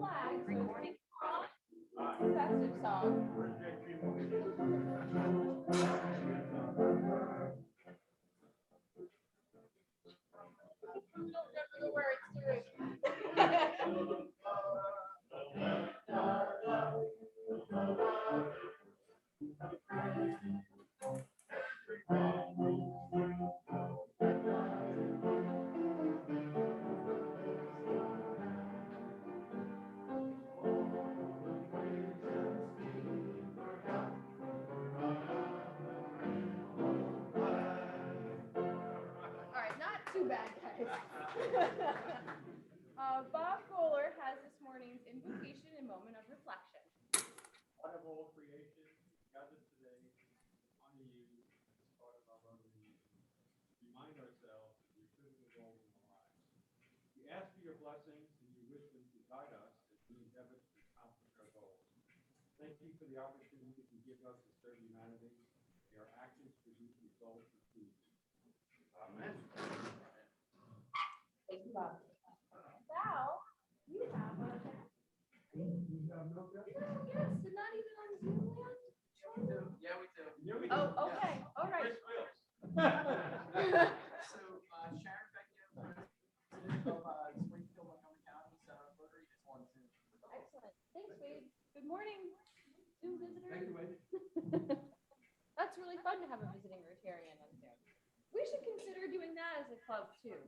flag. So recording festive song. Don't remember the words to it. Too bad, guys. Bob Goller has this morning's invocation and moment of reflection. God of all creation, gathered today, honor you as part of our Rotary Mtg. Remind ourselves of your pivotal role in our lives. We ask for your blessings and your wisdom to guide us as we endeavor to accomplish our goals. Thank you for the opportunity you give us to serve humanity. May our actions produce results of peace. Amen. Thank you, Bob. Sal, you have a yes, and not even on Zoom land? Yeah, we do. Oh, okay. All right. So, Sharon Vecchio, President of Springfield, Montgomery County, Rotary just wants to. Excellent. Thanks, Wade. Good morning, Zoom visitors. Thank you, Wade. That's really fun to have a visiting Rotarian on Zoom. We should consider doing that as a club too.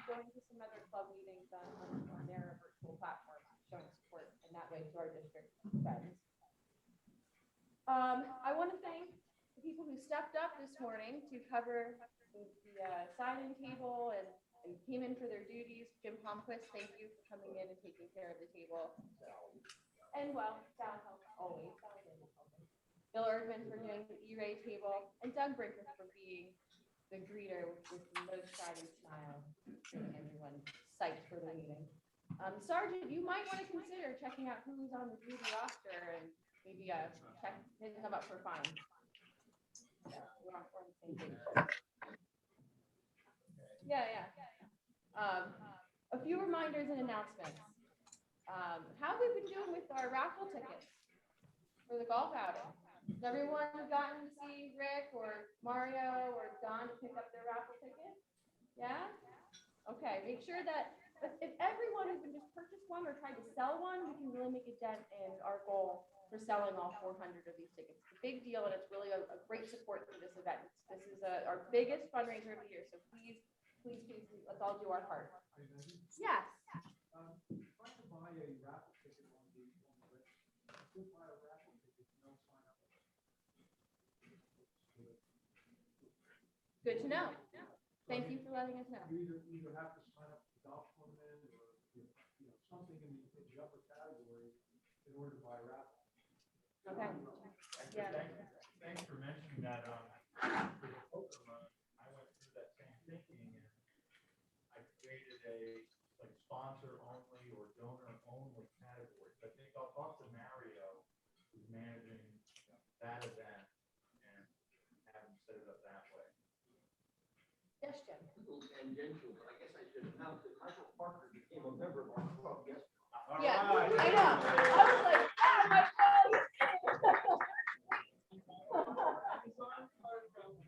Going to some other club meetings on their virtual platform, showing support in that way to our district friends. I want to thank the people who stepped up this morning to cover the sign-in table and came in for their duties. Jim Palmquist, thank you for coming in and taking care of the table. And well, Sal helps always. Bill Erdman for doing the E-Ray table, and Doug Brinker for being the greeter with the most shining smile, getting everyone psyched for the meeting. Sergeant, you might want to consider checking out who's on the duty roster and maybe check hitting them up for fine. Yeah, we're on the same page. Yeah. A few reminders and announcements. How have we been doing with our raffle tickets for the golf outing? Has everyone gotten to see Rick or Mario or Don to pick up their raffle ticket? Yeah? Okay, make sure that if everyone even just purchased one or tried to sell one, we can really make a dent in our goal for selling all 400 of these tickets. It's a big deal and it's really a great support for this event. This is our biggest fundraiser of the year, so please, let's all do our part. Yes. Trying to buy a raffle ticket on the buy a raffle ticket, no sign up. Good to know. Thank you for letting us know. You either have to sign up for the golf tournament or something in the upper category in order to buy a raffle. Okay. Yeah. Thanks for mentioning that. For the poker run, I went through that same thinking and I created a sponsor only or donor only category. I think I'll talk to Mario, who's managing that event, and have him set it up that way. Yes, Jim. A little tangential, but I guess I should announce that Michael Parker became a member of our club yesterday. Yeah, I know. I was like, oh my God.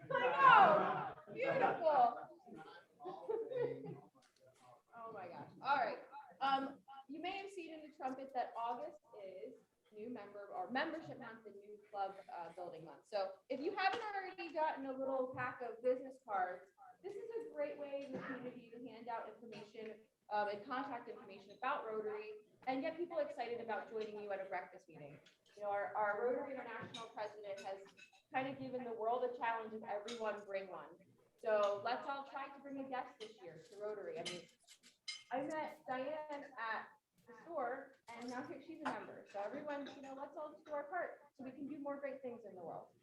I know. Beautiful. Oh my gosh. All right. You may have seen in the trumpet that August is membership month and new club building month. So if you haven't already gotten a little pack of business cards, this is a great way in the community to hand out information and contact information about Rotary and get people excited about joining you at a breakfast meeting. You know, our Rotary International president has kind of given the world a challenge of everyone bring one. So let's all try to bring a guest this year to Rotary. I mean, I met Diane at the store and now she's a member. So everyone, let's all just do our part so we can do more great things in the world.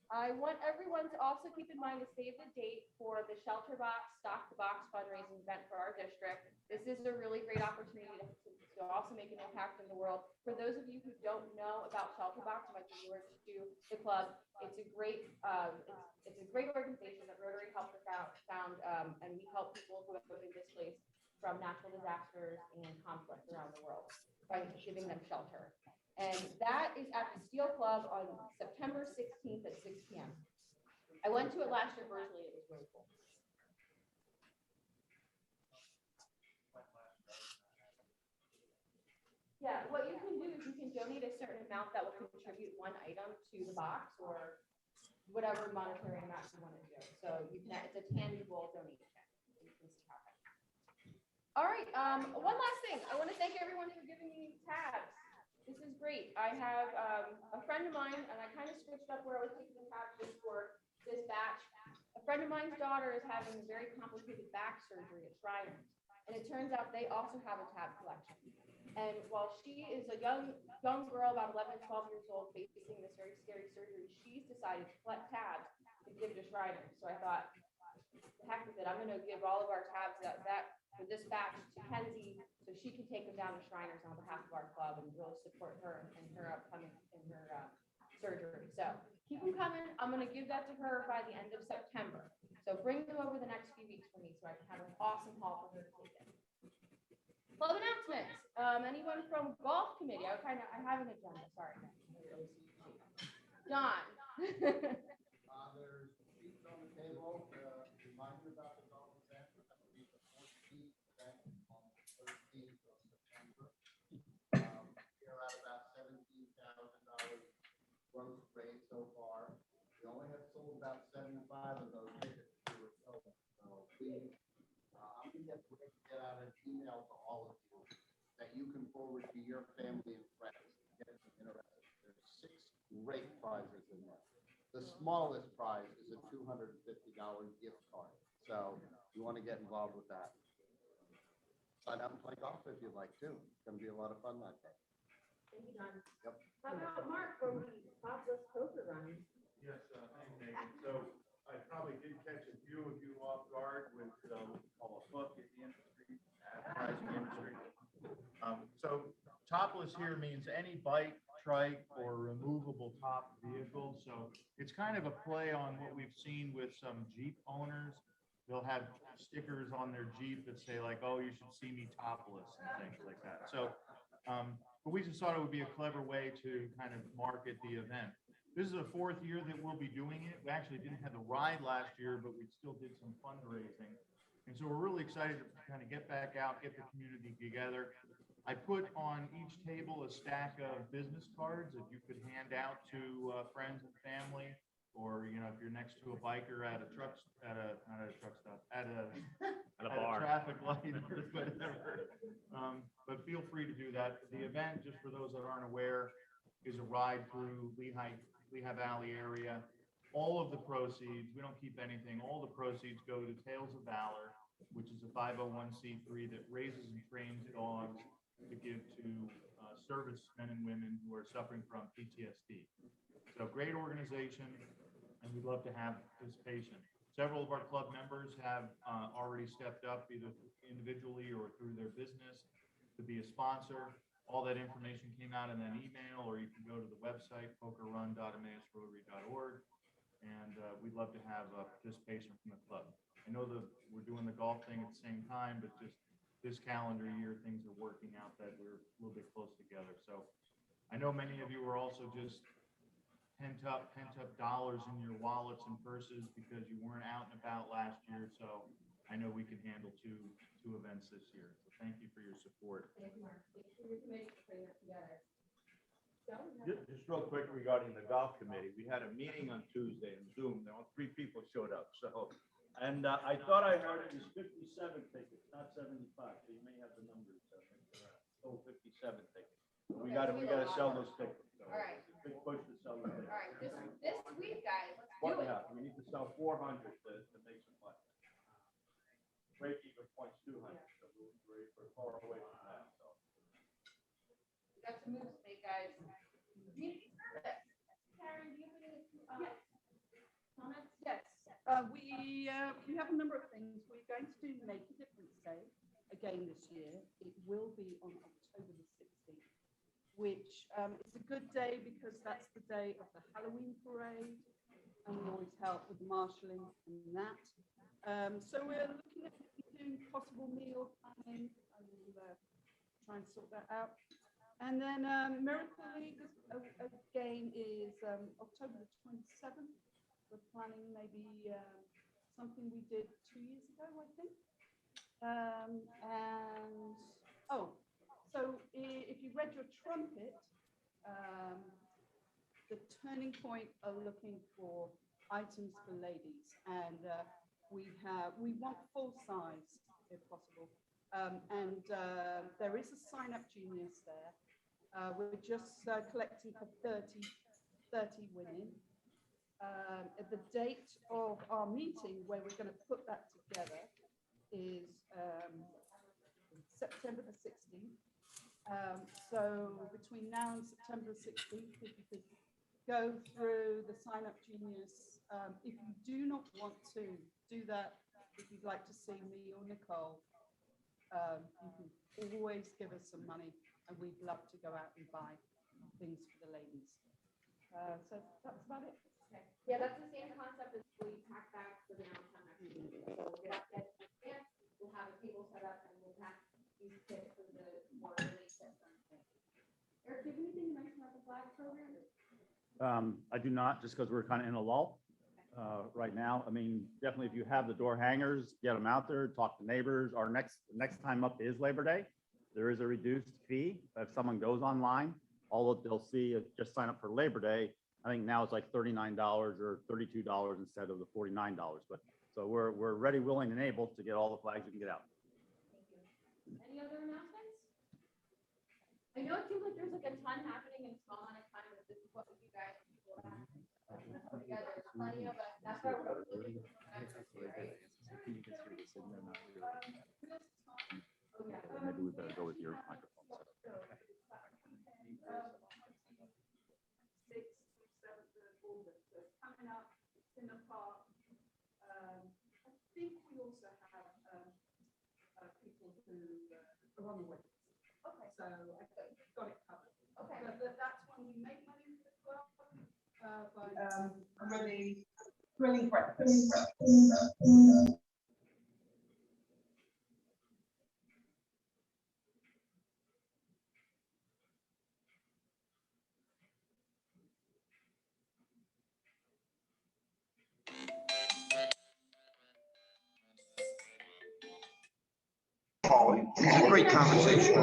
I want everyone to also keep in mind to save the date for the Shelter Box, Stock the Box fundraising event for our district. This is a really great opportunity to also make an impact in the world. For those of you who don't know about Shelter Box, you might be newer to the club. It's a great organization that Rotary helped found, and we help people who have been displaced from natural disasters and conflict around the the world by giving them shelter. And that is at the Steel Club on September 16th at 6 p.m. I went to it last year virtually. It was really cool. Yeah, what you can do is you can donate a certain amount that will contribute one item to the box or whatever monetary amount you want to do. So you can, it's a tangible donation. You can see how that. All right, one last thing. I want to thank everyone for giving me tabs. This is great. I have a friend of mine, and I kind of switched up where I was taking the tabs just for this batch. A friend of mine's daughter is having a very complicated back surgery at Shriners, and it turns out they also have a tab collection. And while she is a young girl, about 11, 12 years old, facing this very scary surgery, she's decided to collect tabs to give to Shriners. So I thought, the heck with it, I'm going to give all of our tabs for this batch to Kenzie, so she can take them down to Shriners on behalf of our club and really support her in her upcoming surgery. So keep them coming. I'm going to give that to her by the end of September. So bring them over the next few weeks for me so I can have an awesome haul for her to take in. Club announcements. Anyone from golf committee? I have an agenda. Sorry. John. There's seats on the table to remind you about the golf event. That will be the 14th event on the 13th of September. We're at about $17,000 gross raised so far. We only have sold about 75 of those tickets we were sold. So I'm going to get out an email to all of you that you can forward to your family and friends. Get them interested. There's 6 great prizes in there. The smallest prize is a $250 gift card. So you want to get involved with that. Sign up and play golf if you'd like to. It's going to be a lot of fun that day. Thank you, John. Yep. How about Mark from Topless Poker Run? Yes, thanks, Megan. So I probably did catch a few of you off guard with what we call a hook in the industry, advertising industry. So topless here means any bike, trike, or removable top vehicle. So it's kind of a play on what we've seen with some Jeep owners. They'll have stickers on their Jeep that say like, oh, you should see me topless and things like that. So, but we just thought it would be a clever way to kind of market the event. This is the 4th year that we'll be doing it. We actually didn't have the ride last year, but we still did some fundraising. And so we're really excited to kind of get back out, get the community together. I put on each table a stack of business cards that you could hand out to friends and family, or if you're next to a biker at a bar, at a traffic light or whatever. But feel free to do that. The event, just for those that aren't aware, is a ride through Lehigh Valley area. All of the proceeds, we don't keep anything. All the proceeds go to Tales of Valor, which is a 501c3 that raises and trains dogs to give to servicemen and women who are suffering from PTSD. So great organization, and we'd love to have participation. Several of our club members have already stepped up either individually or through their business to be a sponsor. All that information came out in that email, or you can go to the website, pokerrun.emmausrotary.org, and we'd love to have participation from the club. I know that we're doing the golf thing at the same time, but just this calendar year, things are working out that we're a little bit close together. So I know many of you are also just pent up dollars in your wallets and purses because you weren't out and about last year. So I know we can handle two events this year. So thank you for your support. Thank you, Mark. Thank you for your committee for putting that together. Just real quick regarding the golf committee, we had a meeting on Tuesday on Zoom. There were 3 people showed up. So, and I thought I heard it was 57 tickets, not 75. So you may have the numbers. Oh, 57 tickets. We got to sell those tickets. So all right. Big push to sell the tickets. All right. This week, guys, let's do it. Yeah, we need to sell 400 to make some money. Break even points 200. So we're far away from that. So. We got some moves to make, guys. Community service. Karen, do you have any comments? Yes, we have a number of things. We're going to do Make a Difference Day again this year. It will be on October the 16th, which is a good day because that's the day of the Halloween parade, and we always help with the marshalling and that. So we're looking at doing possible meal planning. I will try and sort that out. And then Miracle League again is October the 27th. We're planning maybe something we did 2 years ago, I think. So if you read your trumpet, the Turning Point are looking for items for ladies, and we want full size if possible. There is a sign-up genius there. We're just collecting for 30 women. The date of our meeting where we're going to put that together is September the 16th. So between now and September the 16th, if you could go through the sign-up genius. If you do not want to do that, if you'd like to see me or Nicole, you can always give us some money, and we'd love to go out and buy things for the ladies. So that's about it. Okay. Yeah, that's the same concept as we pack bags for the downtown activity. So we'll get out there, we'll have a table set up, and we'll pack these kits for the more relief system. Eric, do you have anything to mention about the flag program? I do not, just because we're kind of in a lull right now. I mean, definitely if you have the door hangers, get them out there, talk to neighbors. Our next time up is Labor Day. There is a reduced fee. If someone goes online, all that they'll see is just sign up for Labor Day. I think now it's like $39 or $32 instead of the $49. But so we're ready, willing, and able to get all the flags we can get out. Thank you. Any other announcements? I know it seems like there's like a ton happening in a small amount of time, but this is what you guys will have put together. There's plenty of us. That's why we're looking for members too, right? Oh, yeah. Maybe we better go with your microphone. 6th, 7th of August. So it's coming up in the park. I think we also have people who are on the way. Okay. So I think we've got it covered. Okay. But that's when we make money for the club. Grilling breakfast. It's a great conversation.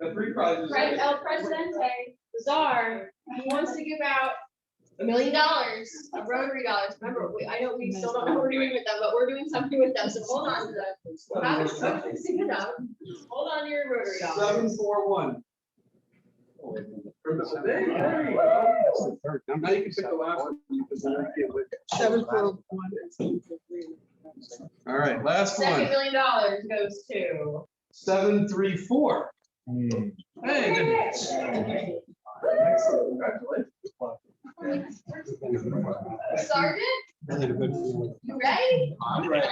The three prizes. Right, El Presidente, the czar, he wants to give out $1 million of Rotary dollars. Remember, I know we still don't know what we're doing with them, but we're doing something with them, so hold on to them. Have a fixing it up. Hold on to your Rotary dollars. 741. There you go. Now you can pick the last one. Because then I can't wait. 741. All right, last Second one. $1 million goes to. 734. Hey, good. Sergeant, you ready? I'm ready.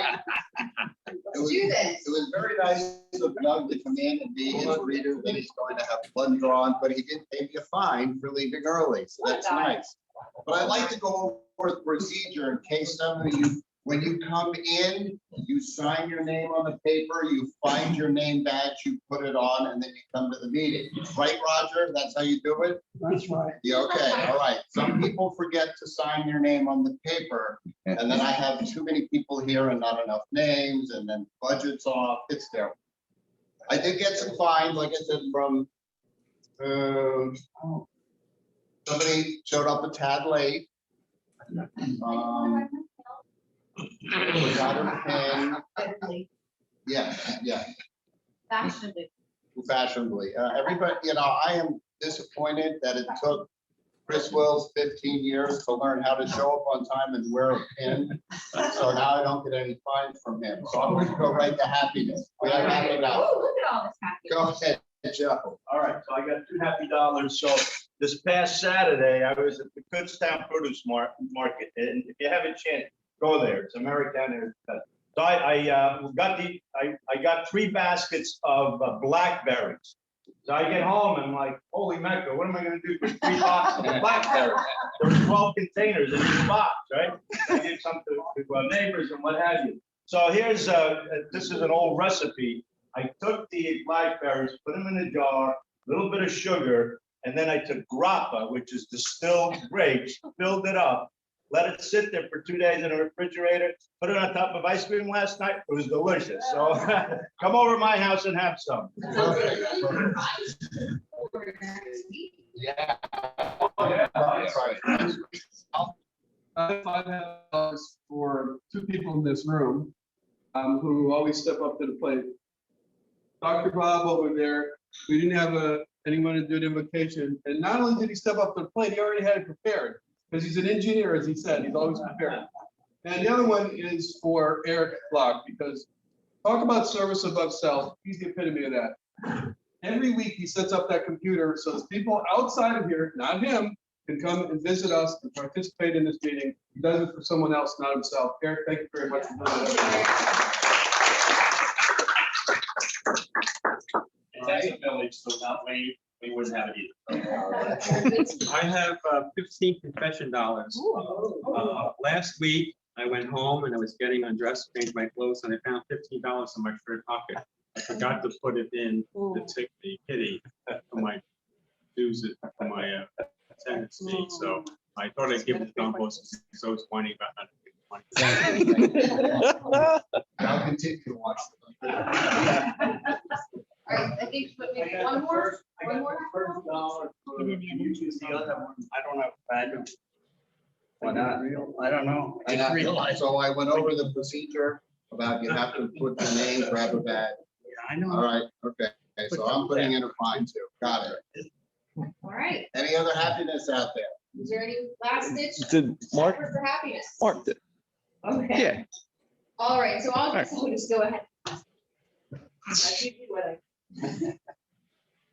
Let's do this. It was very nice of Doug to come in and be his reader, that he's going to have blood drawn, but he did pay me a fine for leaving early, so that's nice. But I'd like to go over the procedure in case some of you, when you come in, you sign your name on the paper, you find your name badge, you put it on, and then you come to the meeting. Right, Roger? That's how you do it? That's right. Yeah, okay, all right. Some people forget to sign their name on the paper, and then I have too many people here and not enough names, and then budget's off. It's there. I did get some fines, like I said, from somebody showed up a tad late. Without a pen. Yes, yes. Fashionably. Everybody, you know, I am disappointed that it took Chris Wills 15 years to learn how to show up on time and wear a pin. So now I don't get any fines from him. So I'm going to go right to happiness. We have happy now. Oh, look at all this happiness. Go ahead, Joe. All right, so I got $2 happy. So this past Saturday, I was at the Kutztown Produce Market, and if you have a chance, go there. It's Americana. So I got 3 baskets of blackberries. So I get home and I'm like, holy mackerel, what am I gonna do for 3 boxes of blackberries? There were 12 containers in each box, right? I gave some to neighbors and what have you. So here's this is an old recipe. I took the blackberries, put them in a jar, a little bit of sugar, and then I took grappa, which is distilled grapes, filled it up, let it sit there for 2 days in the refrigerator, put it on top of ice cream last night. It was delicious. So come over to my house and have some. Yeah. $5 for 2 people in this room who always step up to the plate. Dr. Bob over there, we didn't have anyone to do the invocation. And not only did he step up to the plate, he already had it prepared. Because he's an engineer, as he said, he's always prepared. And the other one is for Eric Block, because talk about service above self, he's the epitome of that. Every week he sets up that computer so that people outside of here, not him, can come and visit us and participate in this meeting. He does it for someone else, not himself. Eric, thank you very much for doing that. That's a village, so that way we wouldn't have it either. I have 15 confession dollars. Last week, I went home and I was getting undressed, changed my clothes, and I found $15 in my shirt pocket. I forgot to put it in to tip the kitty for my dues, for my attendance fee. So I thought I'd give it to Don Bos, because I was whining about not getting money. I'll continue to watch. All right, I think maybe one more. First dollar for you choose the other one. I don't have bad. Why not? I don't know. So I went over the procedure about you have to put your name, grab a bag. I know. All right, okay. So I'm putting in a fine too. Got it. All right. Any other happiness out there? Is there any last ditch Did Mark? effort for happiness? Mark did. Okay. Yeah. All right. So I'll just go ahead. That's usually what I.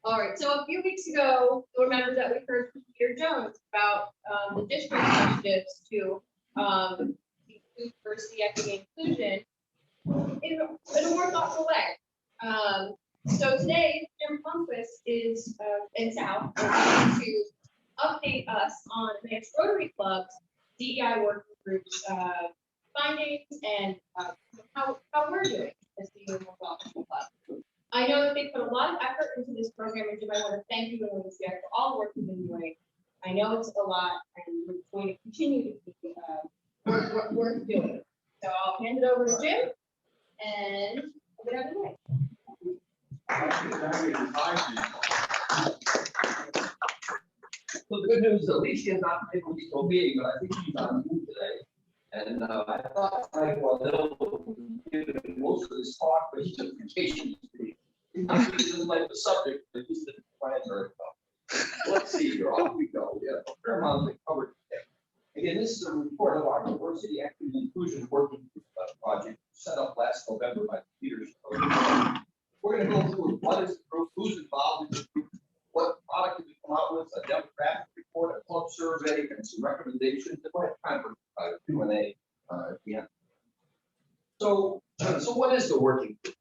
All right. So a few weeks ago, you'll remember that we heard from Peter Jones about the district initiatives to include diversity, equity, inclusion in a more thoughtful way. So today, Jim Plumquist is in South to update us on Advanced Rotary Club's DEI working groups findings and how we're doing as the Universal Club. I know that they put a lot of effort into this program, and Jim, I want to thank you and for all the work you've been doing. I know it's a lot, and we're going to continue to be worth doing. So I'll hand it over to Jim, and we'll get out of the way. So the good news is Alicia is not able to go meeting, but I think she's on move today. And I thought I will give most of this talk, but he took vacation this week. Not because he doesn't like the subject, but he didn't plan very well. Let's see here, off we go. We have a fair amount of covered today. Again, this is a report of our diversity, equity, and inclusion working group project set up last November by Peter. We're going to go through what is the group, who's involved demographic report, a club survey, and some recommendations. If I have time for Q&A at the end. So what is the working group?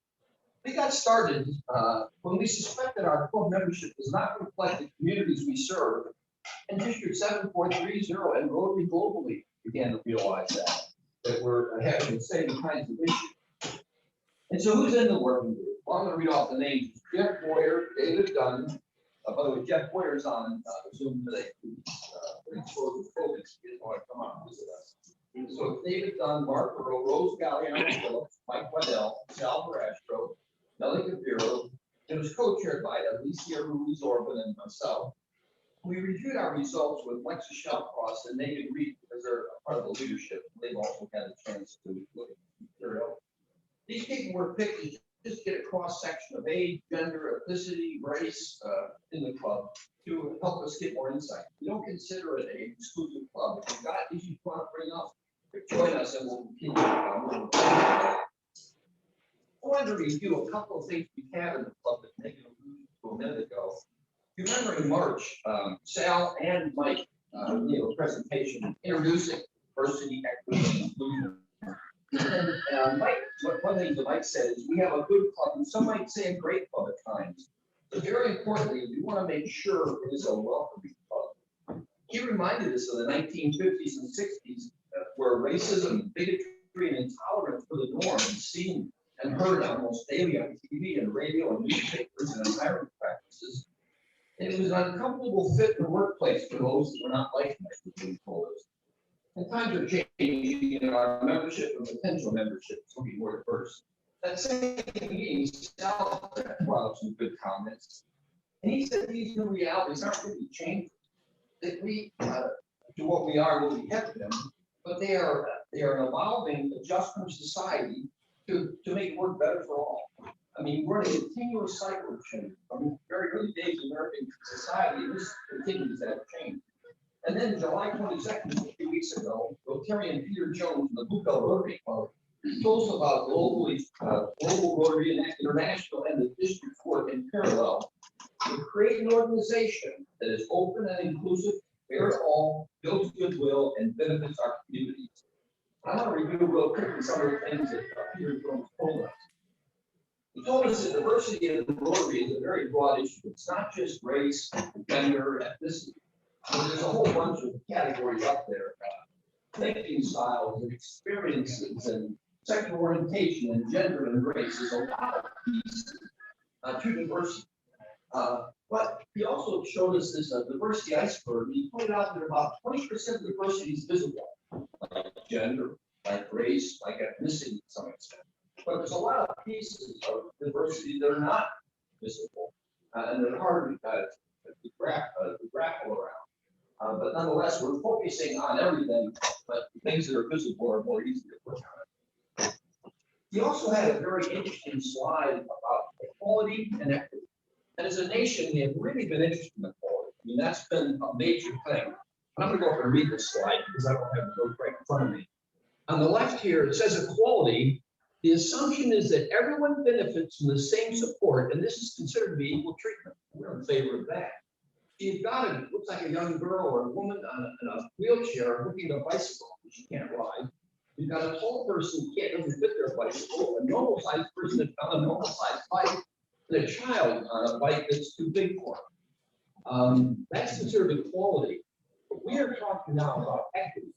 We got started when we suspected our club membership does not reflect the communities we serve, and District 7430 and Rotary globally began to realize that we're having the same kinds of issues. And so who's in the working group? Well, I'm going to read off the names. Jeff Boyer, David Dunn. By the way, Jeff Boyer's on Zoom today. He's supposed to focus. He doesn't want to come out and visit us. So it's David Dunn, Mark Burrow, Rose Galliano Phillips, Mike Waddell, Sal Verastro, Nelly Capiro. It was co-chaired by Alicia Ruiz Orban and myself. We reviewed our results with Lexi Shellcross and Nathan Reed because they're a part of the leadership. They've also had a chance to look at the material. These people were picked to just get a cross section of age, gender, ethnicity, race in the club to help us get more insight. We don't consider it an exclusive club. If you've got issues you want to bring up, join us and we'll continue. I wanted to review a couple of things we have in the club that Megan alluded to a minute ago. You remember in March, Sal and Mike gave a presentation introducing diversity, equity, and inclusion. And Mike, one thing that Mike said is we have a good club, and some might say a great club at times. But very importantly, we want to make sure it is a welcoming club. He reminded us of the 1950s and 60s, where racism, bigotry, and intolerance were the norm, seen and heard almost daily on TV and radio and newspapers and in hiring practices. And it was an uncomfortable fit in the workplace for those that were not like me, told us. And times are changing in our membership and potential membership, so be more diverse. That same meeting, Sal brought some good comments. And he said these new realities aren't really changing. That we, to what we are, what we have been, but they are an evolving, adjustment of society to make work better for all. I mean, we're in a continuous cycle of change. From the very early days of American society, this continues that change. And then July 22nd, a few weeks ago, Rotarian Peter Jones from the Bluebell Rotary Club told us about global Rotary and International and the district work in parallel to create an organization that is open and inclusive, fair to all, builds goodwill, and benefits our communities. I want to review real quickly some of the things that Peter Jones told us. He told us that diversity in the Rotary is a very broad issue. It's not just race, gender, ethnicity. There's a whole bunch of categories up there. Thinking styles and experiences and sexual orientation and gender and race. There's a lot of pieces to diversity. But he also showed us this diversity iceberg. He pointed out that about 20% of diversity is visible, like gender, like race, like ethnicity to some extent. But there's a lot of pieces of diversity that are not visible, and they're hard to grapple around. But nonetheless, we're focusing on everything, but the things that are visible are more easy to work on. He also had a very interesting slide about equality and equity. And as a nation, we have really been interested in equality. I mean, that's been a major thing. I'm going to go up and read this slide because I don't have the book right in front of me. On the left here, it says equality. The assumption is that everyone benefits from the same support, and this is considered to be equal treatment. We're in favor of that. You've got it looks like a young girl or a woman in a wheelchair looking at a bicycle, which she can't ride. You've got a tall person who doesn't fit their bicycle, a normal sized person on a normal sized bike, and a child on a bike that's too big for them. That's considered equality. But we are talking now about equity.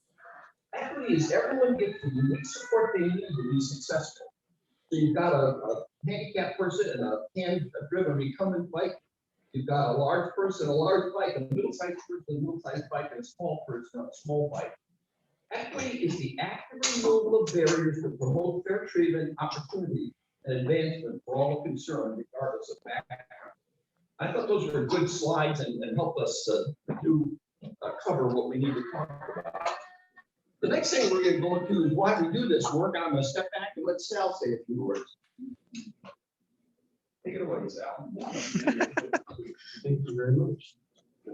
Equity is everyone gets the unique support they need to be successful. So you've got a handicapped person and a hand-driven recumbent bike. You've got a large person, a large bike, a middle-sized person, a middle-sized bike, and a small person, a small bike. Equity is the active removal of barriers to promote fair treatment, opportunity, and advancement for all concerned, regardless of background. I thought those were good slides and help us cover what we need to talk about. The next thing we're going to go into is why we do this work. I'm going to step back and let Sal say a few words. Take it away, Sal. Thank you very much. A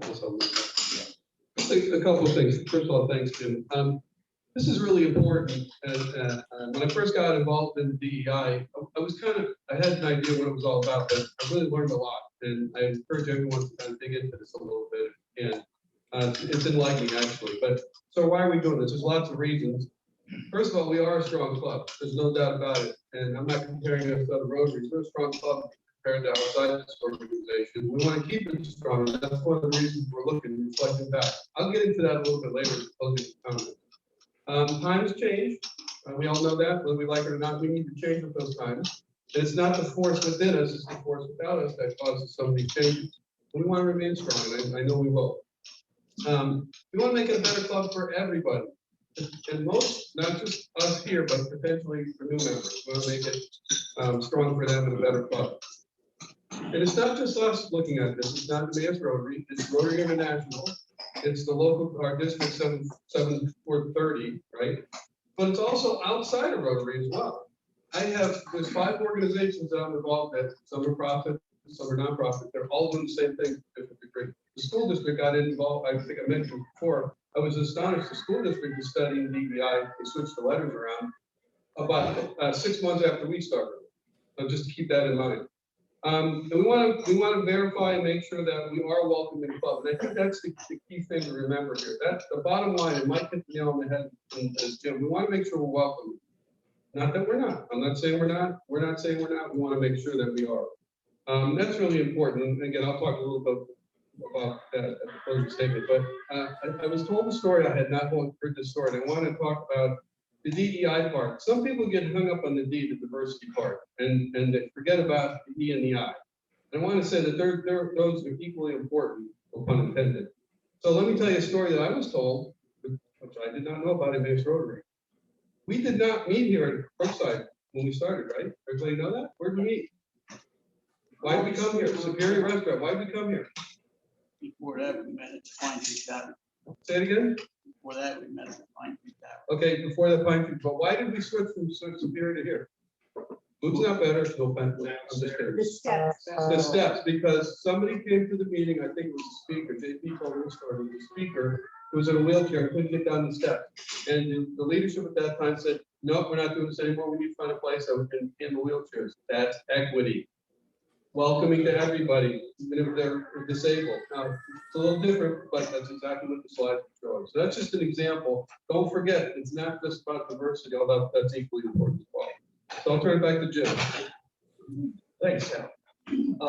couple of things. First of all, thanks, Jim. This is really important. When I first got involved in DEI, I had an idea what it was all about, but I really learned a lot. And I encourage everyone to kind of dig into this a little bit. It's enlightening, actually. But so why are we doing this? There's lots of reasons. First of all, we are a strong club. There's no doubt about it. And I'm not comparing us to other Rotaries. We're a strong club compared to outside this organization. We want to keep it strong. That's one of the reasons we're looking, reflecting back. I'll get into that a little bit later in closing comments. Times change. We all know that, whether we like it or not, we need to change with those times. And it's not the force within us, it's the force without us that causes so many changes. We want to remain strong, and I know we will. We want to make it a better club for everybody. And most, not just us here, but potentially for new members. We want to make it strong for them and a better club. And it's not just us looking at this. It's not the Mayor's Rotary. It's Rotary International. It's the local, our district 7430, right? But it's also outside of Rotary as well. There's 5 organizations that I'm involved in. Some are profit, some are nonprofit. They're all doing the same thing to different degree. The school district got involved. I think I mentioned before. I was astonished. The school district is studying DEI. They switched the letters around about 6 months after we started. So just to keep that in mind. And we want to verify and make sure that we are welcome in the club. And I think that's the key thing to remember here. That's the bottom line. And Mike hit the nail on the head as Jim. We want to make sure we're welcome. Not that we're not. I'm not saying we're not. We're not saying we're not. We want to make sure that we are. That's really important. And again, I'll talk a little bit about that at the closing statement. But I was told the story. I had not heard this story. And I want to talk about the DEI part. Some people get hung up on the D, the diversity part, and they forget about the E and the I. And I want to say that those are equally important, no pun intended. So let me tell you a story that I was told, which I did not know about in Mayor's Rotary. We did not meet here at Brookside when we started, right? Everybody know that? Where did we meet? Why did we come here? Superior Restaurant. Why did we come here? Before that, we met at Pine Tree Tavern. Say it again? Before that, we met at Pine Tree Tavern. Okay, before the Pine Tree. But why did we switch from Superior to here? Food's not better. It's no offense. I'm just kidding. The steps. The steps, because somebody came to the meeting, I think it was the speaker, JP told me story, the speaker who was in a wheelchair and couldn't get down the steps. And the leadership at that time said, no, we're not doing this anymore. We need to find a place that we can handle wheelchairs. That's equity. Welcoming to everybody, even if they're disabled. Now, it's a little different, but that's exactly what the slide shows. So that's just an example. Don't forget, it's not just about diversity, although that's equally important as well. So I'll turn it back to Jim. Thanks, Sam.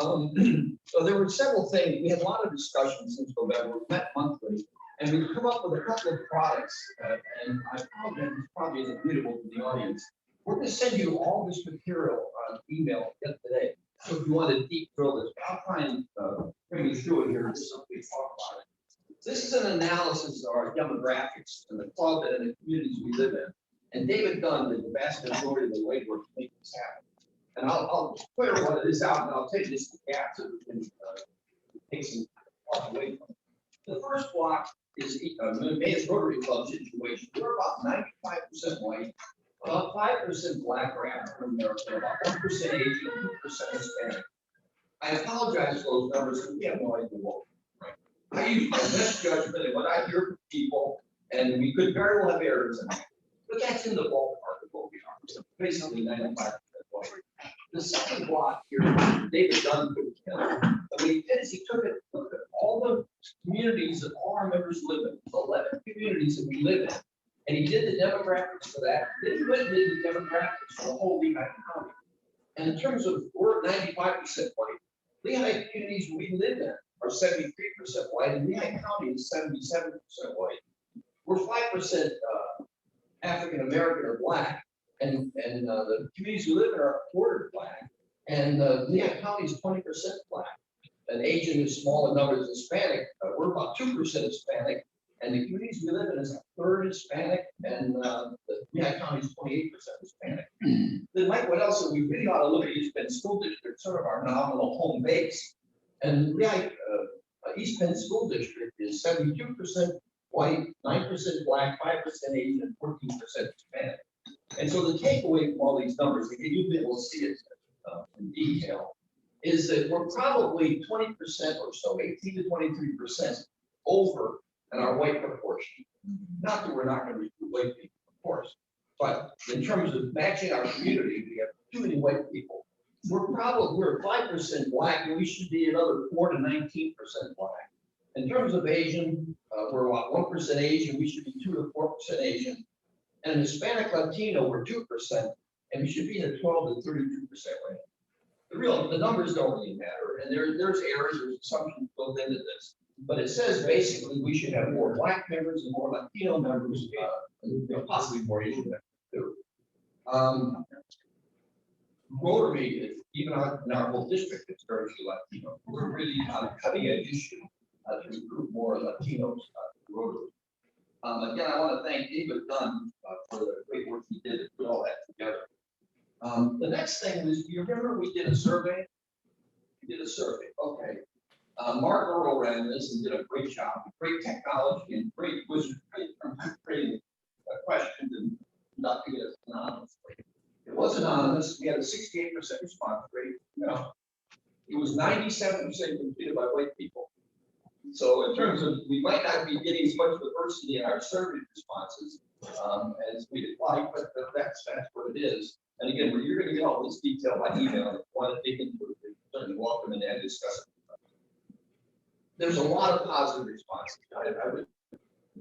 So there were several things. We had a lot of discussions since November. We met monthly, and we've come up with a couple of products. And I apologize, this probably isn't readable to the audience. We're going to send you all this material on email yet today. So if you want to deep drill this, I'll try and bring you through it here just so we talk about it. This is an analysis of our demographics and the club and the communities we live in. And David Dunn did the vast majority of the legwork to make this happen. And I'll clear what it is out, and I'll take this to gaps so we can take some off away from it. The first block is Mayor's Rotary Club situation. We're about 95% white, about 5% black or African American, about 1% Asian, 2% Hispanic. I apologize for those numbers because we have no idea what. Right? I use my best judgment and what I hear from people, and we could very well have errors in that. But that's in the ballpark of what we are. So basically 95% white. The second block here, David Dunn put together. And what he did is he took it, looked at all the communities that all our members live in, 11 communities that we live in. And he did the demographics for that. Then he went and did the demographics for the whole Lehigh County. And in terms of, we're 95% white. Lehigh communities we live in are 73% white, and Lehigh County is 77% white. We're 5% African American or black, and the communities we live in are a quarter black, and Lehigh County is 20% black. And Asian is small in numbers. Hispanic, we're about 2% Hispanic. And the communities we live in is a third Hispanic, and the Lehigh County is 28% Hispanic. Then, Mike, what else? We really ought to look at East Bend School District, sort of our nominal home base. And East Bend School District is 72% white, 9% black, 5% Asian, and 14% Hispanic. And so the takeaway from all these numbers, and you'll be able to see it in detail, is that we're probably 20% or so, 18 to 23% over in our white proportion. Not that we're not going to recruit white people, of course, but in terms of matching our community, we have too many white people. We're 5% black, and we should be another 4 to 19% black. In terms of Asian, we're what, 1% Asian, we should be 2 to 4% Asian. And Hispanic Latino, we're 2%, and we should be in the 12 to 32% range. The numbers don't really matter, and there's errors, there's assumptions built into this. But it says basically we should have more Black members and more Latino members, possibly more Asian members too. Rotary is, even in our whole district, it's very few Latino. We're really on a cutting edge issue to recruit more Latinos to Rotary. Again, I want to thank David Dunn for the great work he did to put all that together. The next thing was, you remember we did a survey? We did a survey, okay. Mark Earl ran this and did a great job, great technology and great wizard, creating questions and conducting it anonymously. It was anonymous. We had a 68% response rate. You know, it was 97% completed by white people. So in terms of, we might not be getting as much diversity in our survey responses as we'd like, but that's what it is. And again, you're going to get all this detail by email. If you want to dig into it, you're certainly welcome in and discuss it. There's a lot of positive responses. I would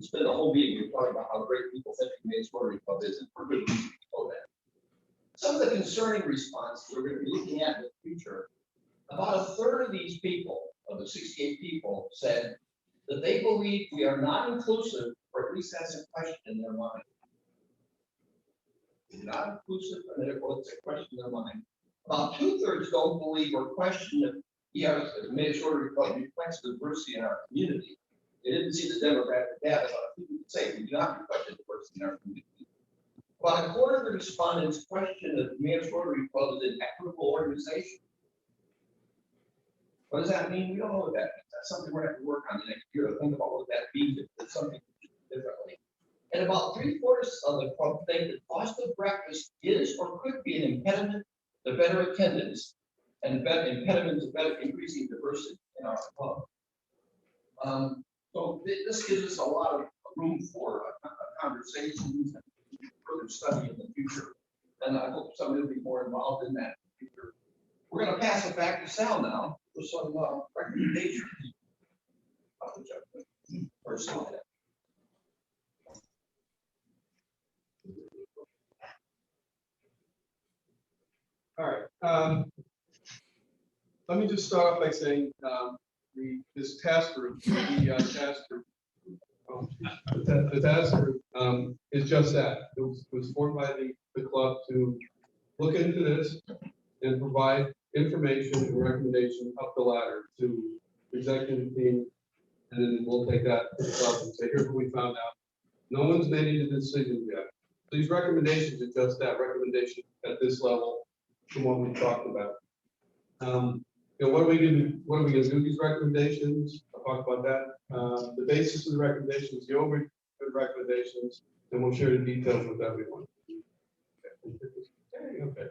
spend the whole meeting talking about how great people think the Rotary Club is, and for good reason to know that. Some of the concerning responses we're going to be looking at in the future, about a third of these people, of the 68 people, said that they believe we are not inclusive, or at least that's a question in their mind. Not inclusive, and therefore it's a question in their mind. About 2/3 don't believe or question that the Rotary Club reflects the diversity in our community. They didn't see the demographic data, but people would say we do not reflect the diversity in our community. About a quarter of the respondents question that the Rotary Club is an equitable organization. What does that mean? We don't know what that means. That's something we're going to have to work on the next year to think about what that means. If it's something differently. And about 3/4 of the club think that cost of breakfast is or could be an impediment to better attendance and impediment to better increasing diversity in our club. So this gives us a lot of room for conversations and further study in the future. And I hope somebody will be more involved in that in the future. We're going to pass it back to Sal now for some recommendations. Or slide. All right. Let me just start off by saying this task group, the task group is just that. It was formed by the club to look into this and provide information and recommendation up the ladder to the executive team, and then we'll take that to the club and say, here's what we found out. No one's made any decisions yet. These recommendations are just that, recommendation at this level from what we talked about. What are we going to do with these recommendations? I'll talk about that. The basis of the recommendations, the overview recommendations, and we'll share the details with everyone. Okay.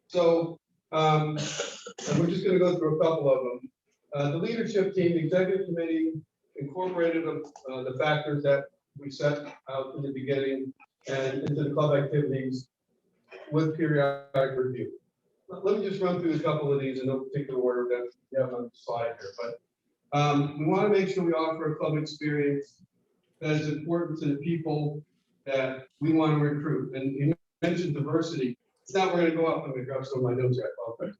So and we're just going to go through a couple of them. The leadership team, the executive committee, incorporated the factors that we set out in the beginning and into the club activities with periodic review. Let me just run through a couple of these in no particular order that we have on the slide here. But we want to make sure we offer a club experience that is important to the people that we want to recruit. And you mentioned diversity. It's not we're going to go out. Let me grab some of my notes here. Okay.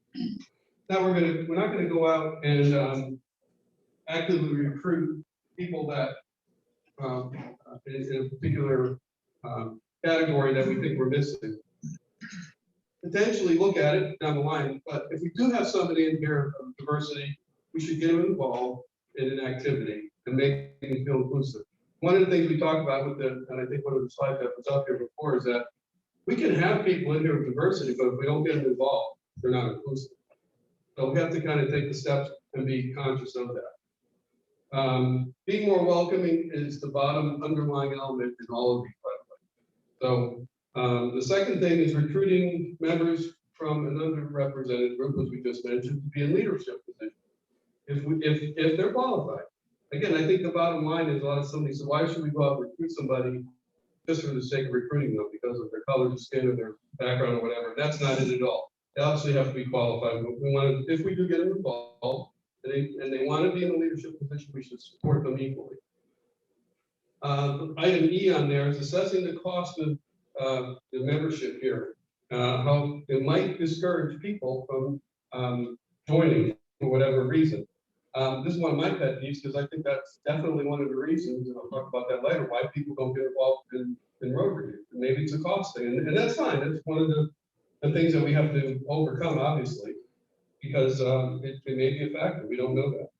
Now we're not going to go out and actively recruit people that in a particular category that we think we're missing. Potentially look at it down the line, but if we do have somebody in here of diversity, we should get them involved in an activity and make them feel inclusive. One of the things we talked about with and I think one of the slides that was up here before is that we can have people in here with diversity, but if we don't get them involved, they're not inclusive. So we have to kind of take the steps and be conscious of that. Being more welcoming is the bottom underlying element in all of these, by the way. So the second thing is recruiting members from an underrepresented group, as we just mentioned, to be in leadership positions, if they're qualified. Again, I think the bottom line is somebody said, why should we go out and recruit somebody just for the sake of recruiting them because of their color of skin or their background or whatever? That's not it at all. They obviously have to be qualified. But we want to, if we do get them involved, and they want to be in a leadership position, we should support them equally. Item E on there is assessing the cost of the membership here. How it might discourage people from joining for whatever reason. This is one of my pet peeves because I think that's definitely one of the reasons, and I'll talk about that later, why people don't get involved in Rotary. Maybe it's a cost thing, and that's fine. That's one of the things that we have to overcome, obviously, because it may be a factor. We don't know that.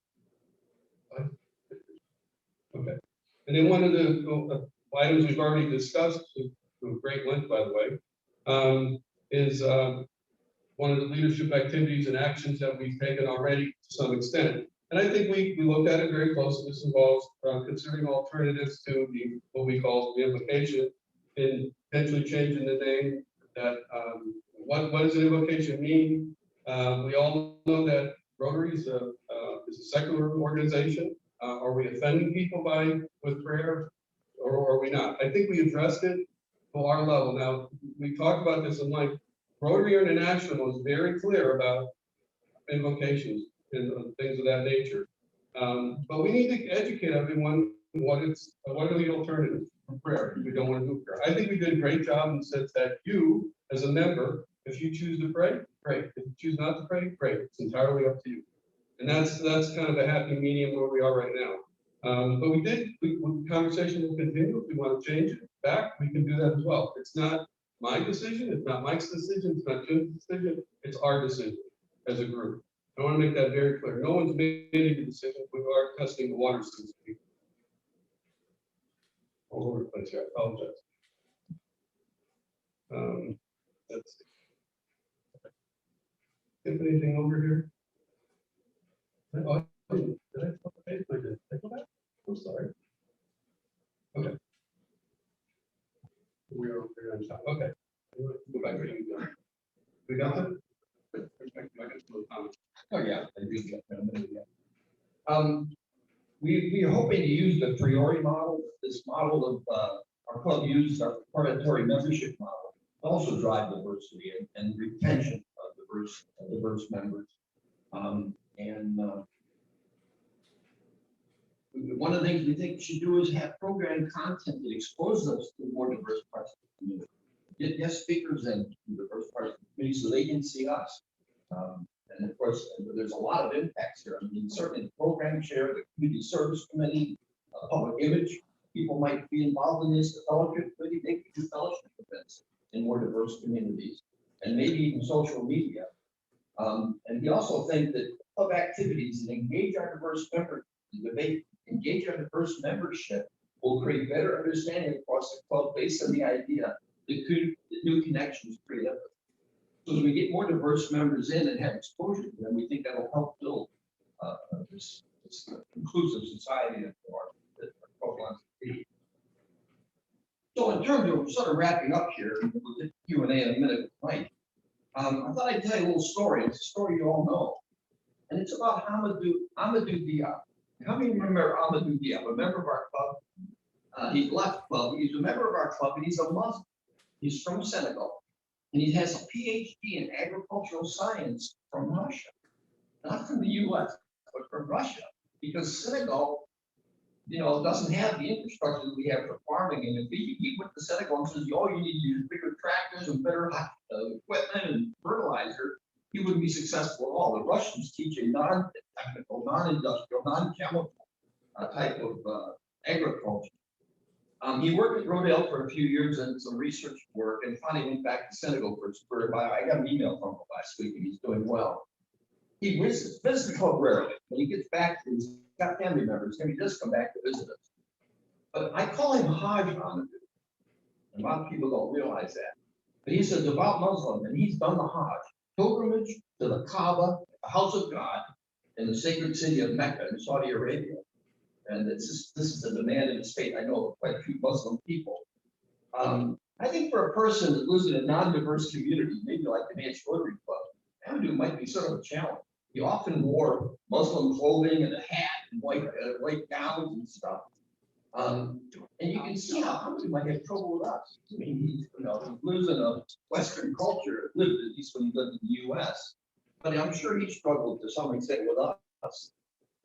Okay. And then one of the items we've already discussed, to great length, by the way, is one of the leadership activities and actions that we've taken already to some extent. And I think we looked at it very closely. This involves considering alternatives to what we call the implication in potentially changing the name. That what does an invocation mean? We all know that Rotary is a secular organization. Are we offending people with prayer, or are we not? I think we addressed it to our level. Now, we talked about this in length. Rotary International is very clear about invocations and things of that nature. But we need to educate everyone what are the alternatives for prayer if we don't want to do prayer. I think we did a great job in the sense that you, as a member, if you choose to pray, great. If you choose not to pray, great. It's entirely up to you. And that's kind of a happy medium where we are right now. But the conversation will continue. If we want to change it back, we can do that as well. It's not my decision. It's not Mike's decision. It's not Jim's decision. It's our decision as a group. I want to make that very clear. No one's made any decision. We are testing the water, so to speak. All over the place here. I apologize. Let's see. If anything over here? Oh, did I flip the page? I did. Did I go back? I'm sorry. Okay. We're on top. Okay. Go back where you go. We got it? Oh, yeah. I agree with that. We're hoping to use the priori model, this model of our club used, our predatory membership model, to also drive diversity and retention of diverse members. One of the things we think we should do is have program content that exposes us to more diverse parts of the community. Get guest speakers in diverse parts of the community so they can see us. And of course, there's a lot of impacts here. I mean, certainly the program chair, the community service committee, public image, people might be involved in this. The fellowship committee, they can do fellowship events in more diverse communities, and maybe even social media. And we also think that club activities that engage our diverse members, engage our diverse membership will create better understanding across the club based on the idea that new connections create empathy. So as we get more diverse members in and have exposure to them, we think that will help build this inclusive society that our club wants to be. So in terms of sort of wrapping up here, we'll get Q&A in a minute with Mike. I thought I'd tell you a little story. It's a story you all know. And it's about Amadou Diop. How many remember Amadou Diop, a member of our club? He left club. He's a member of our club, and he's a Muslim. He's from Senegal. And he has a PhD in agricultural science from Russia. Not from the US, but from Russia. Because Senegal, doesn't have the infrastructure that we have for farming. And if he went to Senegal and says, oh, you need to use bigger tractors and better equipment and fertilizer, he wouldn't be successful at all. The Russians teach a non-technical, non-industrial, non-chemical type of agriculture. He worked at Rodale for a few years and some research work, and finally went back to Senegal for his career bio. I got an email from him last week, and he's doing well. He visits the club rarely. When he gets back, he's got family members, and he does come back to visit us. But I call him Hajj Amadou. A lot of people don't realize that. But he's a devout Muslim, and he's done the Hajj, pilgrimage to the Kaaba, the house of God, in the sacred city of Mecca in Saudi Arabia. And this is a demand of his faith. I know of quite a few Muslim people. I think for a person that lives in a non-diverse community, maybe like the Manchester Rotary Club, Amadou might be sort of a challenge. He often wore Muslim clothing and a hat and white gowns and stuff. And you can see how Amadou might have trouble with us. I mean, he lives in a Western culture, lived at least when he lived in the US. But I'm sure he struggled to some extent with us. us.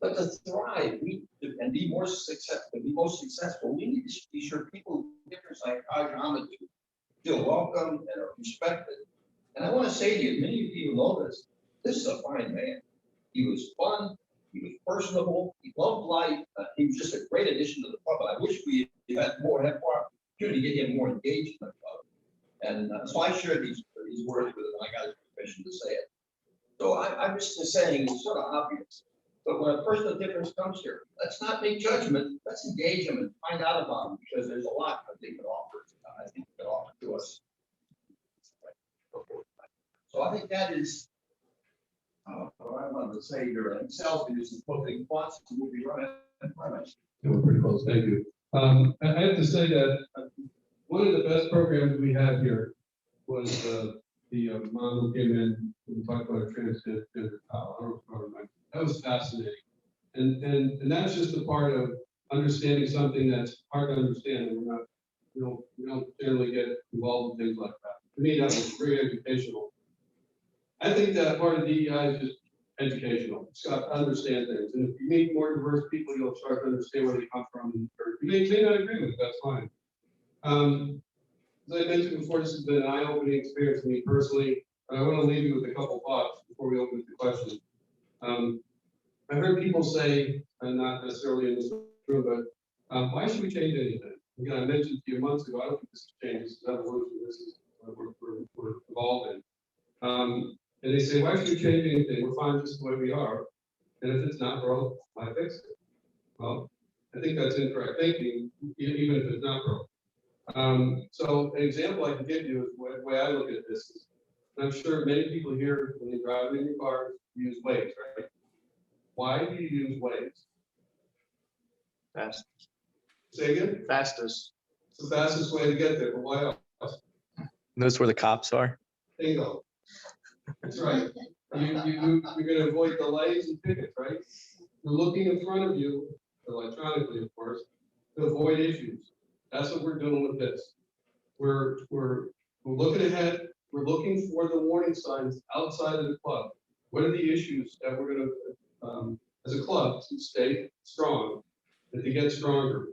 But to thrive, and be more successful, be most successful, we need to be sure people with different psychology feel welcome and are respected. And I want to say to you, many of you know this. This is a fine man. He was fun. He was personable. He loved life. He was just a great addition to the club. I wish we had more opportunity to get him more engaged in the club. And so I shared these words with him. I got his permission to say it. So I'm just saying it's sort of obvious. But when a person of difference comes here, let's not make judgment. Let's engage them and find out about them, because there's a lot that they can offer. I think they can offer to us. So I think that is what I wanted to say here. And Sal's going to do some closing thoughts, and we'll be running. We're pretty close, thank you. I have to say that one of the best programs we had here was the mom who came in and talked about a transgender child. That was fascinating. And that's just a part of understanding something that's hard to understand. And we don't generally get involved in things like that. To me, that was very educational. I think that part of DEI is just educational. It's got to understand things. And if you meet more diverse people, you'll start to understand where they come from. Or you may not agree with it, that's fine. As I mentioned before, this has been an eye-opening experience for me personally. I want to leave you with a couple thoughts before we open the questions. I heard people say, and not necessarily in this room, but why should we change anything? Again, I mentioned to you months ago, I don't think this changes, this is evolution, this is what we're evolving. And they say, why should we change anything? We're fine just the way we are. And if it's not broke, why fix it? Well, I think that's incorrect thinking, even if it's not broke. So an example I can give you is the way I look at this is, I'm sure many people here, when they drive in your cars, use Waze, right? Why do you use Waze? Fast. Say again? Fastest. It's the fastest way to get there, but why else? Notice where the cops are. Bingo. That's right. You're gonna avoid delays and tickets, right? You're looking in front of you, electronically, of course, to avoid issues. That's what we're doing with this. We're looking ahead. We're looking for the warning signs outside of the club. What are the issues that we're gonna, as a club, to stay strong and to get stronger?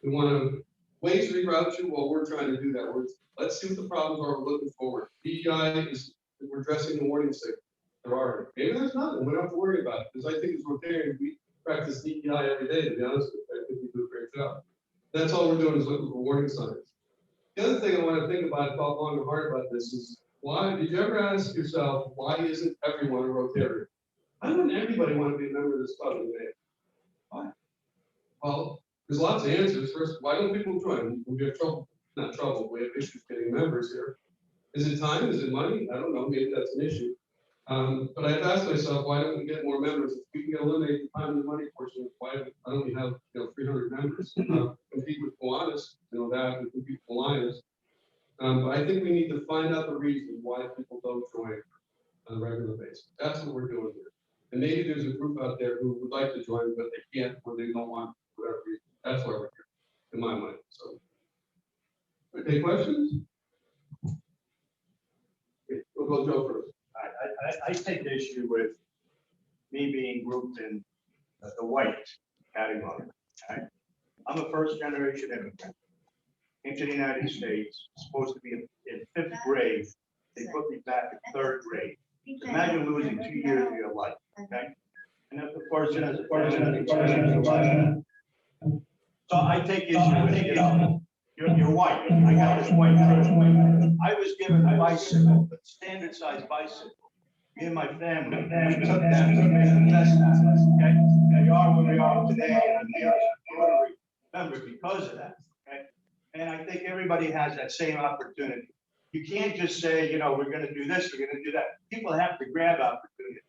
We want to Waze reroute you while we're trying to do that. Let's see what the problems are. We're looking forward. DEI is we're addressing the warning signal. There are. Maybe there's nothing. We don't have to worry about it, because I think as Rotarians, we practice DEI every day, to be honest with you. I think we do a great job. That's all we're doing is looking for warning signs. The other thing I want to think about, thought long and hard about this is, why did you ever ask yourself, why isn't everyone a Rotarian? Why doesn't everybody want to be a member of this club? Why? Well, there's lots of answers. First, why don't people join? We have trouble, not trouble, we have issues getting members here. Is it time? Is it money? I don't know. Maybe that's an issue. But I've asked myself, why don't we get more members? If we can eliminate the time and the money portion, why don't we have 300 members? Compete with Kiwanis, that we compete with Alliance. But I think we need to find out the reason why people don't join on a regular basis. That's what we're doing here. And maybe there's a group out there who would like to join, but they can't, or they don't want, for whatever reason. That's why we're here, in my mind. So, any questions? Okay, we'll go Joe first. I take issue with me being grouped in the white category. Okay? I'm a first generation immigrant into the United States, supposed to be in 5th grade. They put me back in 3rd grade. Imagine losing 2 years of your life. Okay? And if the person has a life. So I take issue with it. You're white. I got this white person. I was given a bicycle, a standard size bicycle. Me and my family, we took that to make the best of it. Okay? And we are where we are today, and I'm here as a Rotary member because of that. Okay? And I think everybody has that same opportunity. You can't just say, we're going to do this, we're going to do that. People have to grab opportunities.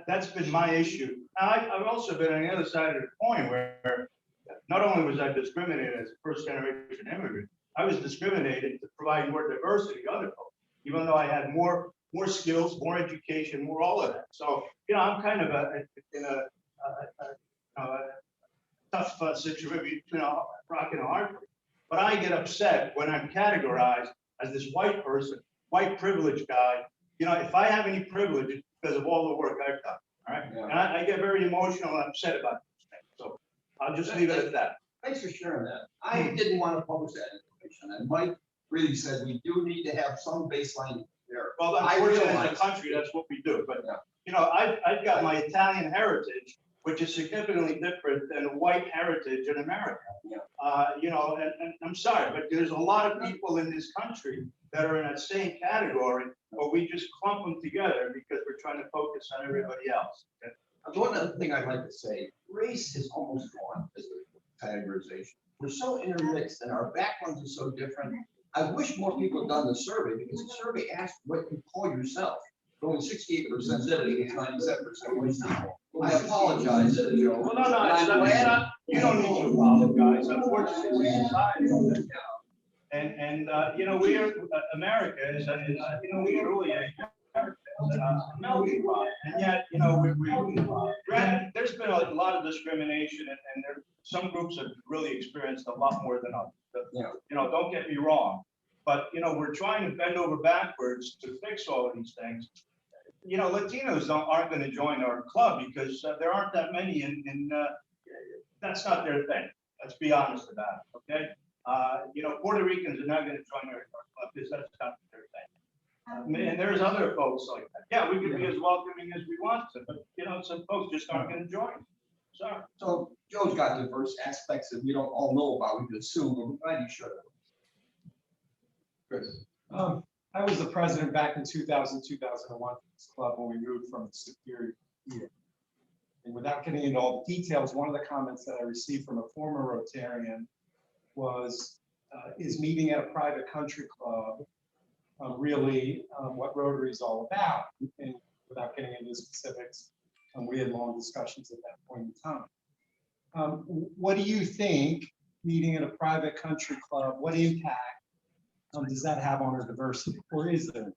That's been my issue. Now, I've also been on the other side of the coin where not only was I discriminated as a first generation immigrant, I was discriminated to provide more diversity to other folks, even though I had more skills, more education, more all of that. So, I'm kind of in a tough situation between a rock and a hard place. But I get upset when I'm categorized as this white person, white privileged guy. If I have any privilege, it's because of all the work I've done. all right? Yeah. And I get very emotional and upset about these things, so I'll just leave it at that. Thanks for sharing that. I didn't want to publish that information, and Mike really said we do need to have some baseline there. Well, I unfortunately, as a realize- country, that's what we do, but, Yeah. you know, I've got my Italian heritage, which is significantly different than white heritage in America. Yeah. You know, and I'm sorry, but there's a lot of people in this country that are in that same category, but we just clump them together because we're trying to focus on everybody else. Okay? One other thing I'd like to say, race is almost gone as a categorization. We're so intermixed and our backgrounds are so different. I wish more people had done the survey because the survey asked what you call yourself. Only 68% said it, against 97% was equal. I apologize, Joe. Well, no, I'm glad you don't need to apologize. Unfortunately, we're society. And you know, we are, America is, you know, we are really a melting pot. And yet, you know, granted, there's been a lot of discrimination and there, some groups have really experienced a lot more than others. Yeah. You know, don't get me wrong, but, you know, we're trying to bend over backwards to fix all of these things. You know, Latinos aren't going to join our club because there aren't that many that's not their thing. Let's be honest about it, okay? You know, Puerto Ricans are not going to join our club because that's not their thing. And there's other folks like that. Yeah, we could be as welcoming as we want to, but, you know, some folks just aren't going to join. Sorry. So Joe's got diverse aspects that we don't all know about, we could assume, but we're glad you showed it. Chris. I was the president back in 2000, 2001 for this club when we moved from Superior here. And without getting into all the details, one of the comments that I received from a former Rotarian was, is meeting at a private country club really what Rotary is all about? And without getting into specifics, we had long discussions at that point in time. What do you think meeting at a private country club, what impact does that have on our diversity, or is there?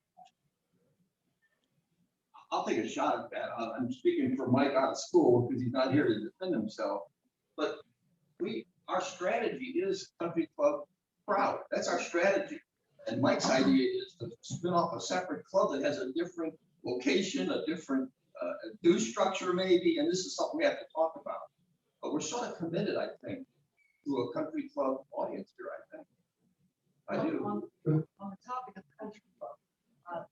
I'll take a shot at that. I'm speaking for Mike out of school because he's not here to defend himself. But our strategy is country club proud. That's our strategy. And Mike's idea is to spin off a separate club that has a different location, a different due structure maybe, and this is something we have to talk about. But we're sort of committed, I think, to a country club audience here, I think. I do. On the topic of country club,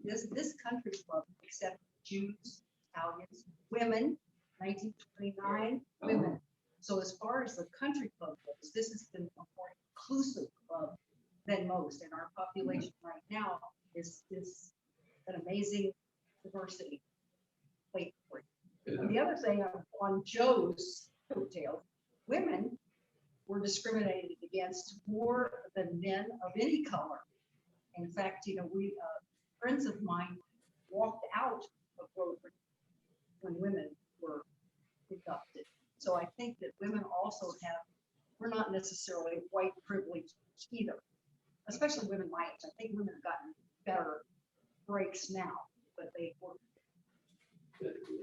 this country club accepts Jews, Italians, women, 1929 women. So as far as the country club goes, this has been a more inclusive club than most, and our population right now is an amazing diversity. Wait for it. And the other thing on Joe's coattails, women were discriminated against more than men of any color. In fact, you know, friends of mine walked out of Rotary when women were inducted. So I think that women also we're not necessarily white privileged either, especially women my age. I think women have gotten better breaks now, but they were.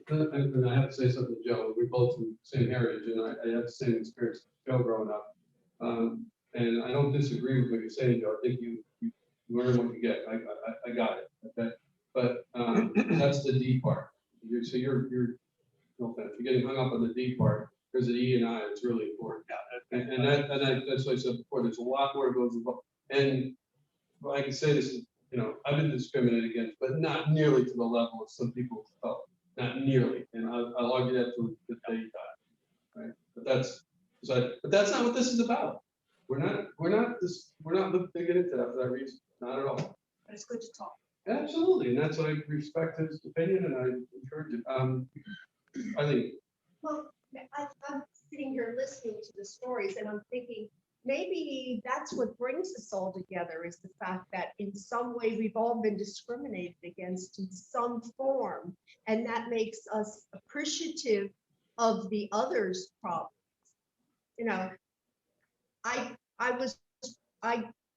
And I have to say something, Joe. We're both from the same heritage, and I have the same experience as Joe growing up. And I don't disagree with what you're saying, Joe. I think you learn what you get. I got it. Okay, but that's the D part. You're no offense, you're getting hung up on the D part. There's an E and I. It's really important. And that's what I said before. There's a lot more that goes involved. And well, I can say this is, you know, I've been discriminated against, but not nearly to the level of some people felt. Not nearly, and I'll argue that to the day you die, right? But that's not what this is about. We're not looking to get into that for that reason. Not at all. But it's good to talk. Absolutely, and that's why I respect his opinion, and I encourage it. I think. Well, I'm sitting here listening to the stories, and I'm thinking maybe that's what brings us all together, is the fact that in some way we've all been discriminated against in some form, and that makes us appreciative of the other's problems. You know, I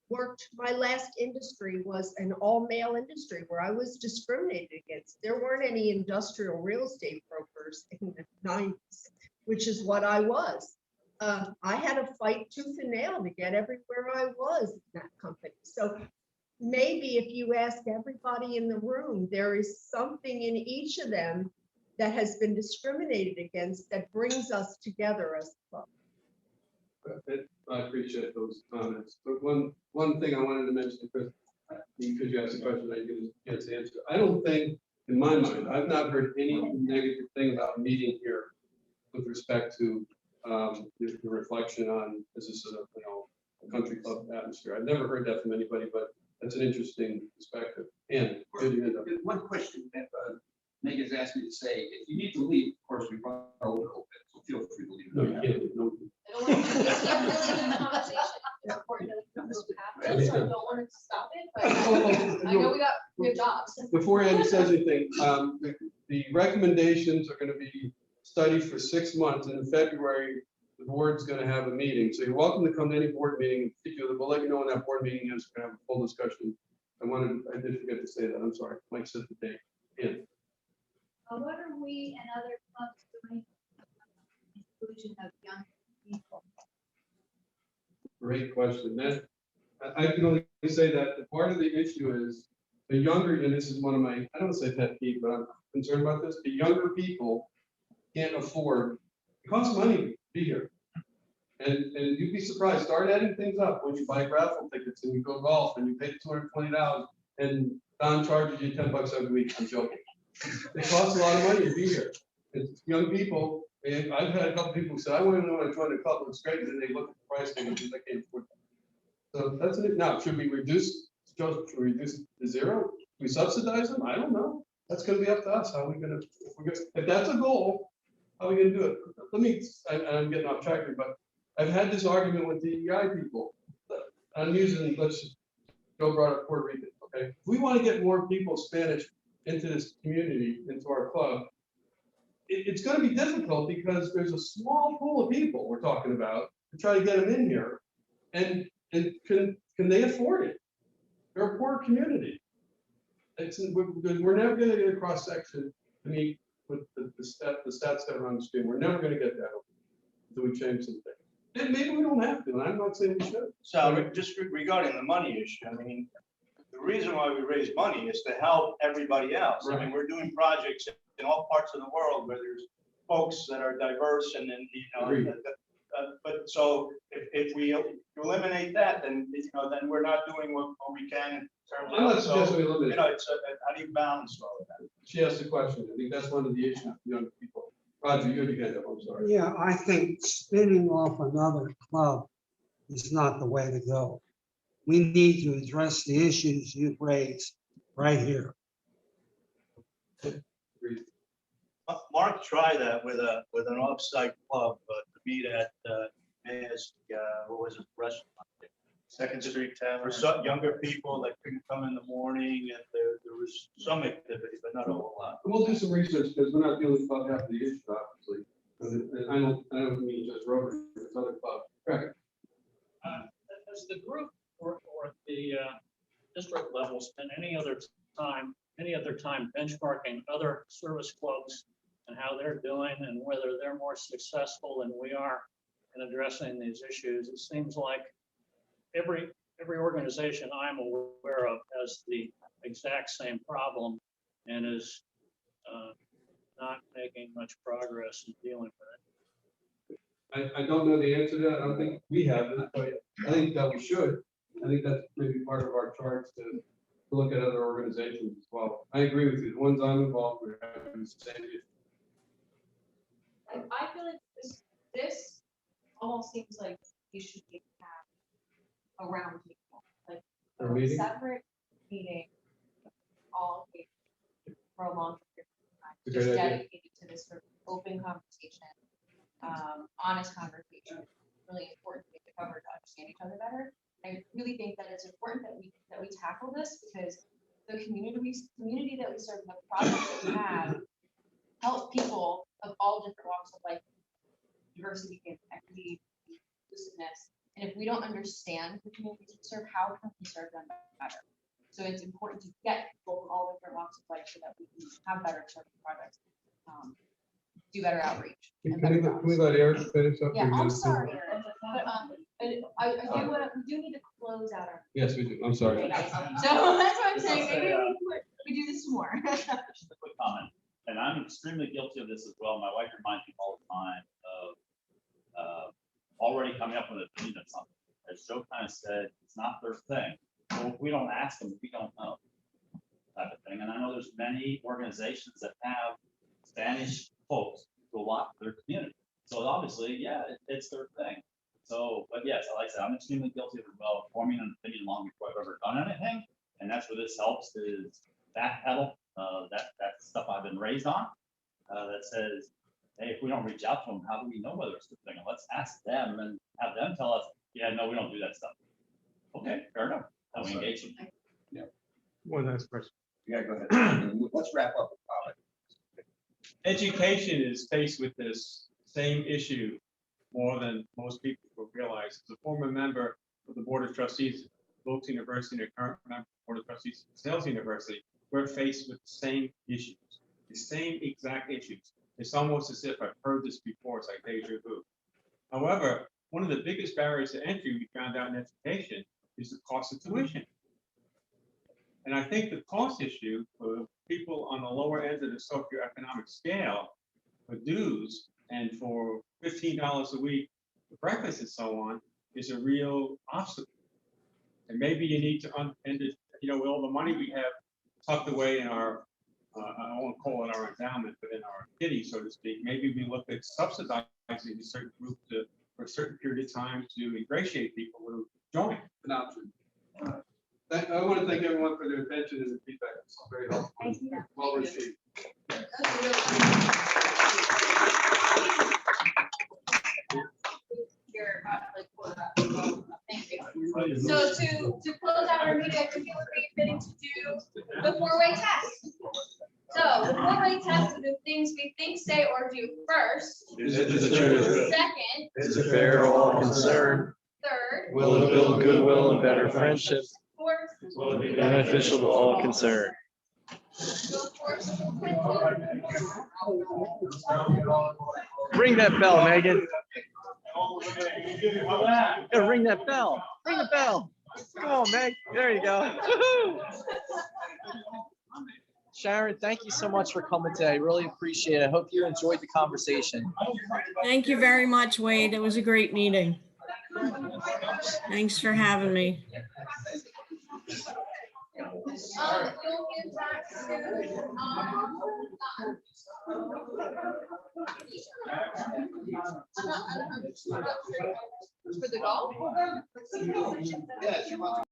worked, my last industry was an all-male industry where I was discriminated against. There weren't any industrial real estate brokers in the 90s, which is what I was. I had to fight tooth and nail to get everywhere I was in that company. So maybe if you ask everybody in the room, there is something in each of them that has been discriminated against that brings us together as a club. I appreciate those comments, but one thing I wanted to mention, Chris, because you asked a question, I didn't get to answer. I don't think, in my mind, I've not heard any negative thing about meeting here with respect to the reflection on, this is a, a country club atmosphere. I've never heard that from anybody, but that's an interesting perspective. And one question that Meg has asked me to say, if you need to leave, of course, we run a little bit, so feel free to leave. No, you can't. No. It's important to move past this, so I don't want to stop it, but I know we have jobs. Before Andy says anything, the recommendations are going to be studied for 6 months, and in February, the board's going to have a meeting. So you're welcome to come to any board meeting. In particular, we'll let you know when that board meeting is. We're going to have a full discussion. I did forget to say that. I'm sorry. Mike said the date. Yeah. What are we and other clubs doing inclusion of young people? Great question. That I can only say that the part of the issue is the younger, and this is one of my, I don't want to say pet peeve, but I'm concerned about this. The younger people can't afford, it costs money to be here. And you'd be surprised, start adding things up when you buy raffle tickets and you go golf and you pay $220 and Don charges you $10 every week. I'm joking. It costs a lot of money to be here. It's young people, and I've had a couple people say, I want to know when I join a club, it's great, and then they look at the price tag and I can't afford that. So that's it. Now, should we reduce it to zero? Should we subsidize them? I don't know. That's going to be up to us. How are we going to, if that's a goal, how are we going to do it? Let me, I'm getting off track here, but I've had this argument with DEI people. I'm using, Joe brought up Puerto Rican, okay? If we want to get more people Spanish into this community, into our club, it's going to be difficult because there's a small pool of people we're talking about to try to get them in here. And can they afford it? They're a poor community. We're never going to get a cross section. I mean, with the stats that are on the screen, we're never going to get that until we change something. And maybe we don't have to, and I'm not saying we should. So just regarding the money issue, I mean, the reason why we raise money is to help everybody else. I mean, we're doing projects in all parts of the world where there's folks that are diverse and then, but so if we eliminate that, then, then we're not doing what we can in terms of. I'm not suggesting we eliminate. It's how do you balance all of that? She asked the question. I think that's one of the issues with young people. Roger, you had your hand up. I'm sorry. Yeah, I think spinning off another club is not the way to go. We need to address the issues you've raised right here. Mark tried that with an off-site club to meet at what was it, restaurant? Second Street Tavern. For some younger people that couldn't come in the morning, and there was some activity, but not a whole lot. We'll do some research because we're not dealing with half the issue, obviously. And I don't mean just Rotary, it's other clubs. Right. Does the group or the district level spend any other time benchmarking other service clubs and how they're doing and whether they're more successful than we are in addressing these issues? It seems like every organization I'm aware of has the exact same problem and is not making much progress in dealing with it. I don't know the answer to that. I don't think we have it, but I think that we should. I think that's maybe part of our charts to look at other organizations as well. I agree with you. The ones I'm involved with are having the same issue. I feel like this almost seems like you should have a round table, like a separate meeting, all for a long period of time, just dedicated to this sort of open conversation, honest conversation. Really important to get covered to understand each other better. I really think that it's important that we tackle this because the community that we serve, the projects that we have, help people of all different walks of life, diversity, equity, inclusiveness. And if we don't understand the communities we serve, how can we serve them better? So it's important to get people from all different walks of life so that we can have better service projects, do better outreach. Can we let Eric finish up? Yeah, I'm sorry, Eric, but we do need to close out our. Yes, we do. I'm sorry. So that's what I'm saying. Maybe we do this more. Just a quick comment. and I'm extremely guilty of this as well. My wife reminds me all the time of already coming up with an opinion of something. As Joe kind of said, it's not their thing. So if we don't ask them, we don't know, type of thing. And I know there's many organizations that have Spanish folks to a lot of their community. So obviously, yeah, it's their thing. So, but yes, like I said, I'm extremely guilty of as well, forming an opinion long before I've ever done anything. And that's where this helps is backpedal, that stuff I've been raised on, that says, hey, if we don't reach out to them, how do we know whether it's the thing? And let's ask them and have them tell us, yeah, no, we don't do that stuff. Okay, fair enough. How we engage them. One last question. Yeah, go ahead. Let's wrap up. Education is faced with this same issue more than most people will realize. As a former member of the Board of Trustees, Wilkes University, and a current member of the Board of Trustees, Sales University, we're faced with the same issues, the same exact issues. It's almost as if I've heard this before. It's like deja vu. However, one of the biggest barriers to entry we found out in education is the cost of tuition. And I think the cost issue for people on the lower end of the socioeconomic scale for dues and for $15 a week for breakfast and so on is a real obstacle. And maybe you need to end it, you know, with all the money we have tucked away in our, I won't call it our endowment, but in our kitty, so to speak, maybe we look at subsidizing a certain group for a certain period of time to ingratiate people who join. An option. I want to thank everyone for their attention and the feedback. It's very helpful. Thank you. Well received. Thank you. So to close out our meeting, I think it would be fitting to do the four-way test. So the four-way test are the things we think, say, or do first. Is it the truth? Second. Is it fair to all concerned? Third. Will it build goodwill and better friendship? Fourth. Will it be beneficial to all concerned? Ring that bell, Megan. Gotta ring that bell. Ring the bell. Come on, Meg. There you go. Sharon, thank you so much for coming today. Really appreciate it. I hope you enjoyed the conversation. Thank you very much, Wade. It was a great meeting. Thanks for having me. You'll get back to for the golf? Yeah, she wants